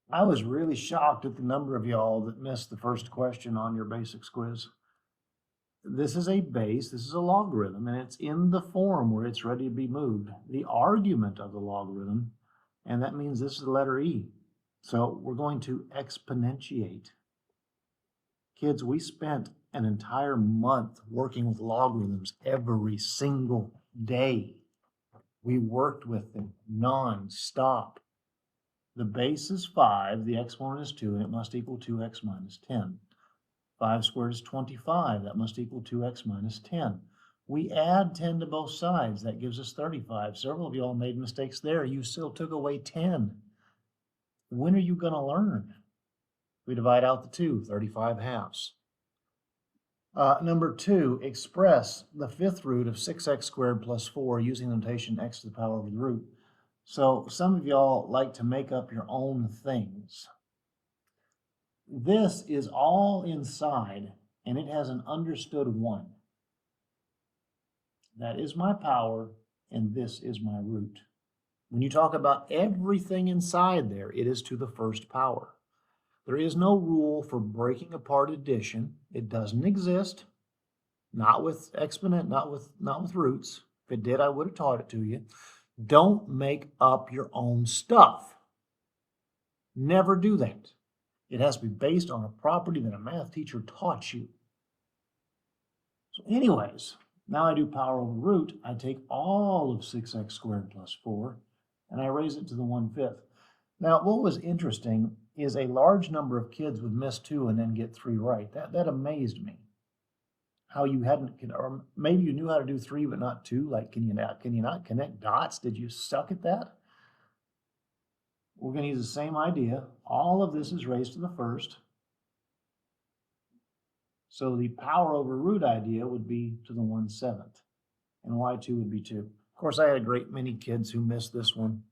I was really shocked at the number of y'all that missed the first question on your basics quiz. This is a base, this is a logarithm, and it's in the form where it's ready to be moved. The argument of the logarithm, and that means this is the letter E. So we're going to exponentiate. Kids, we spent an entire month working with logarithms every single day. We worked with them non-stop. The base is 5, the exponent is 2, and it must equal 2x minus 10. 5 squared is 25, that must equal 2x minus 10. We add 10 to both sides, that gives us 35. Several of y'all made mistakes there. You still took away 10. When are you going to learn? We divide out the 2, 35 halves. Number 2, express the fifth root of 6x squared plus 4 using the notation x to the power of the root. So some of y'all like to make up your own things. This is all inside, and it has an understood 1. That is my power, and this is my root. When you talk about everything inside there, it is to the first power. There is no rule for breaking apart addition. It doesn't exist. Not with exponent, not with roots. If it did, I would have taught it to you. Don't make up your own stuff. Never do that. It has to be based on a property that a math teacher taught you. So anyways, now I do power over root. I take all of 6x squared plus 4, and I raise it to the 1/5. Now, what was interesting is a large number of kids would miss 2 and then get 3 right. That amazed me. How you hadn't, or maybe you knew how to do 3 but not 2. Like, can you not connect dots? Did you suck at that? We're going to use the same idea. All of this is raised to the first. So the power over root idea would be to the 1/7, and y2 would be 2. Of course, I had a great many kids who missed this one.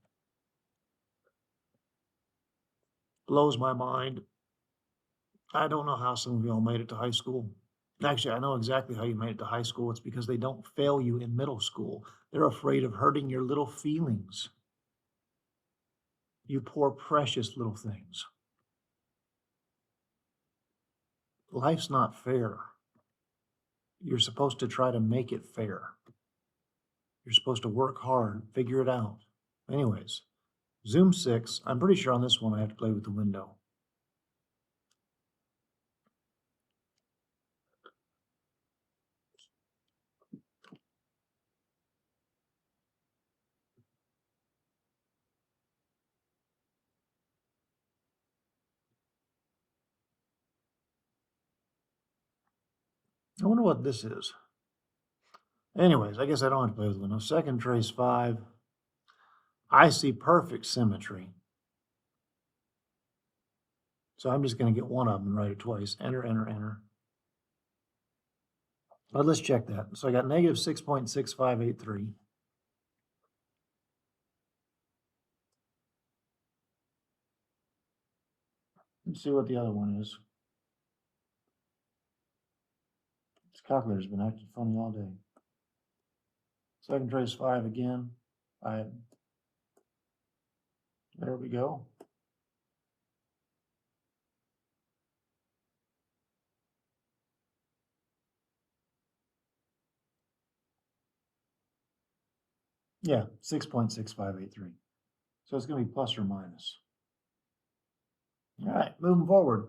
Blows my mind. I don't know how some of y'all made it to high school. Actually, I know exactly how you made it to high school. It's because they don't fail you in middle school. They're afraid of hurting your little feelings. You poor, precious little things. Life's not fair. You're supposed to try to make it fair. You're supposed to work hard, figure it out. Anyways, Zoom 6, I'm pretty sure on this one I have to play with the window. I wonder what this is. Anyways, I guess I don't have to play with the window. Second trace 5. I see perfect symmetry. So I'm just going to get one of them and write it twice. Enter, enter, enter. But let's check that. So I got negative 6.6583. Let's see what the other one is. This calculator's been acting funny all day. Second trace 5 again. There we go. Yeah, 6.6583. So it's going to be plus or minus. All right, moving forward.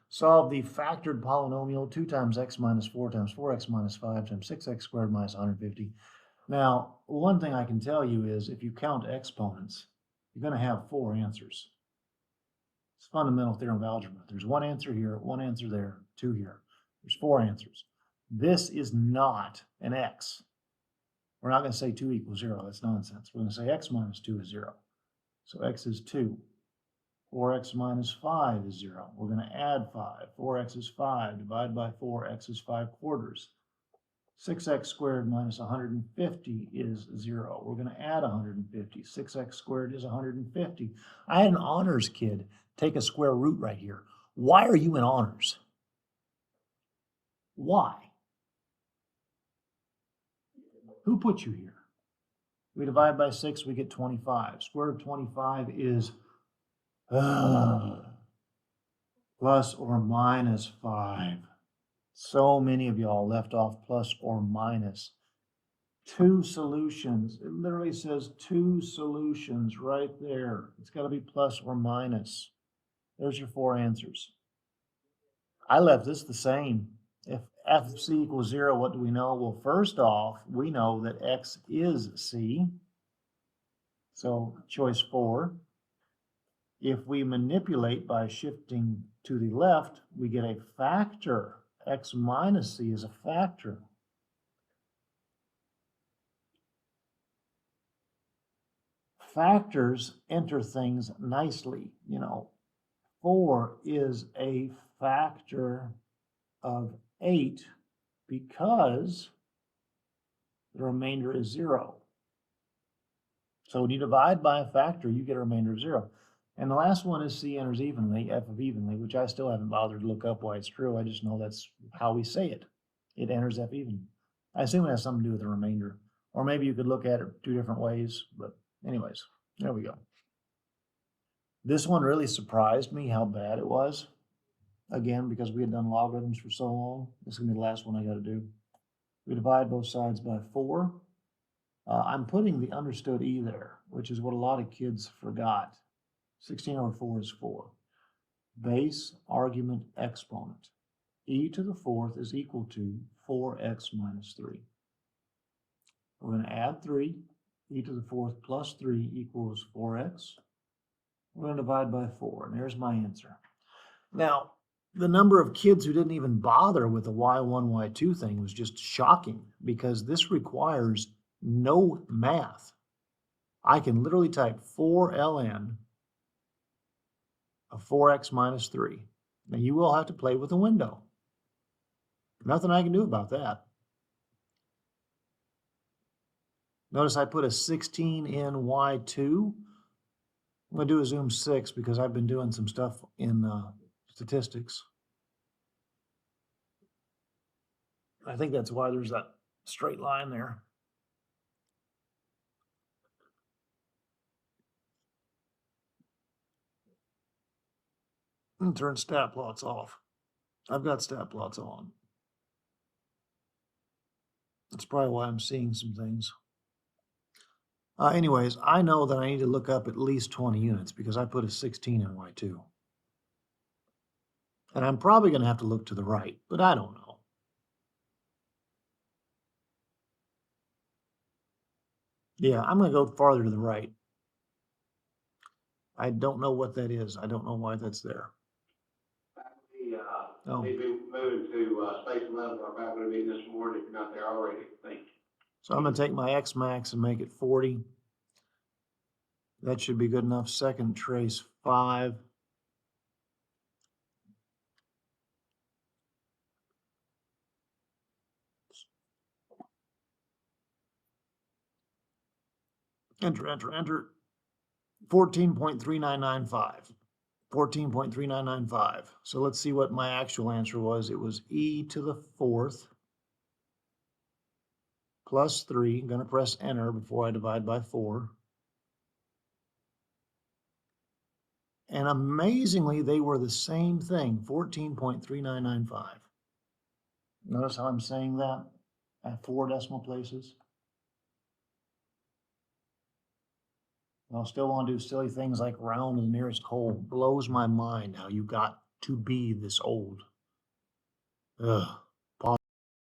Solve the factored polynomial 2 times x minus 4 times 4x minus 5 times 6x squared minus 150. Now, one thing I can tell you is if you count exponents, you're going to have 4 answers. It's fundamental theorem of algebra. There's 1 answer here, 1 answer there, 2 here. There's 4 answers. This is not an x. We're not going to say 2 equals 0. That's nonsense. We're going to say x minus 2 is 0. So x is 2. 4x minus 5 is 0. We're going to add 5. 4x is 5. Divide by 4, x is 5 quarters. 6x squared minus 150 is 0. We're going to add 150. 6x squared is 150. I had an honors kid take a square root right here. Why are you in honors? Why? Who put you here? We divide by 6, we get 25. Square root of 25 is Plus or minus 5. So many of y'all left off plus or minus. 2 solutions. It literally says 2 solutions right there. It's got to be plus or minus. There's your 4 answers. I left this the same. If f of c equals 0, what do we know? Well, first off, we know that x is c. So choice 4. If we manipulate by shifting to the left, we get a factor. X minus c is a factor. Factors enter things nicely. 4 is a factor of 8 because the remainder is 0. So when you divide by a factor, you get a remainder of 0. And the last one is C enters evenly, F of evenly, which I still haven't bothered to look up why it's true. I just know that's how we say it. It enters F even. I assume it has something to do with the remainder. Or maybe you could look at it 2 different ways. But anyways, there we go. This one really surprised me how bad it was. Again, because we had done logarithms for so long. This is going to be the last one I got to do. We divide both sides by 4. I'm putting the understood e there, which is what a lot of kids forgot. 16 over 4 is 4. Base argument exponent. E to the 4th is equal to 4x minus 3. We're going to add 3. E to the 4th plus 3 equals 4x. We're going to divide by 4, and there's my answer. Now, the number of kids who didn't even bother with the y1, y2 thing was just shocking because this requires no math. I can literally type 4ln of 4x minus 3. Now, you will have to play with the window. Nothing I can do about that. Notice I put a 16 in y2. I'm going to do a zoom 6 because I've been doing some stuff in statistics. I think that's why there's that straight line there. I'm going to turn stat plots off. I've got stat plots on. That's probably why I'm seeing some things. Anyways, I know that I need to look up at least 20 units because I put a 16 in y2. And I'm probably going to have to look to the right, but I don't know. Yeah, I'm going to go farther to the right. I don't know what that is. I don't know why that's there. Need to move to space 11 or faculty meeting this morning if you're not there already. Thank you. So I'm going to take my X max and make it 40. That should be good enough. Second trace 5. Enter, enter, enter. 14.3995. 14.3995. So let's see what my actual answer was. It was e to the 4th plus 3. I'm going to press enter before I divide by 4. And amazingly, they were the same thing, 14.3995. Notice how I'm saying that at 4 decimal places. I'll still want to do silly things like round to the nearest whole. Blows my mind how you got to be this old. Ugh.